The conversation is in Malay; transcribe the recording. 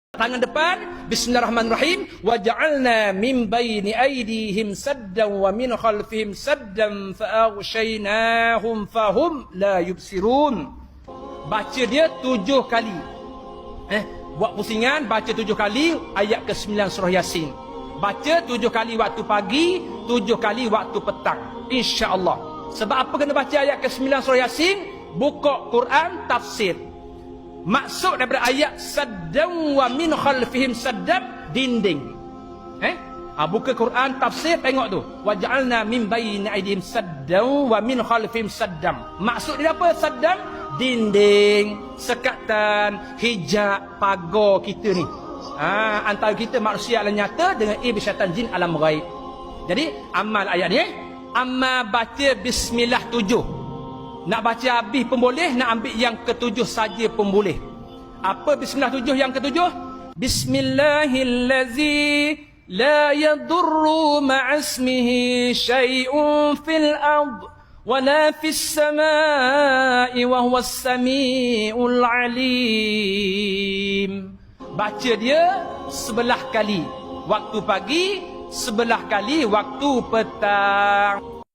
Tangan depan, bismillahirrahmanirrahim. Waja'alna min baini aydihim saddan wa min khalfihim saddan fa'aghshaynahum fahum la yubsirun. Baca dia 7 kali. Buat pusingan, baca 7 kali ayat ke-9 surah Yasin. Baca 7 kali waktu pagi, 7 kali waktu petang. InsyaAllah. Sebab apa kena baca ayat ke-9 surah Yasin? Buka Quran, tafsir. Maksud daripada ayat saddam wa min khalfihim saddam, dinding. Buka Quran, tafsir, tengok tu. Waja'alna min baini aydihim saddam wa min khalfihim saddam. Maksud dia apa? Saddam, dinding, sekatan, hijab, pagar kita ni. Antara kita manusia alam nyata dengan iblis syaitan jin alam ghaib. Jadi amal ayat ni, amal baca bismillah 7. Nak baca habis pun boleh, nak ambil yang ke-7 saja pun boleh. Apa bismillah 7 yang ke-7? Bismillahillazi la yadurru ma'asmihi syai'un fil ard wala fis samai wa huwas samiul alim. Baca dia 11 kali waktu pagi, 11 kali waktu petang.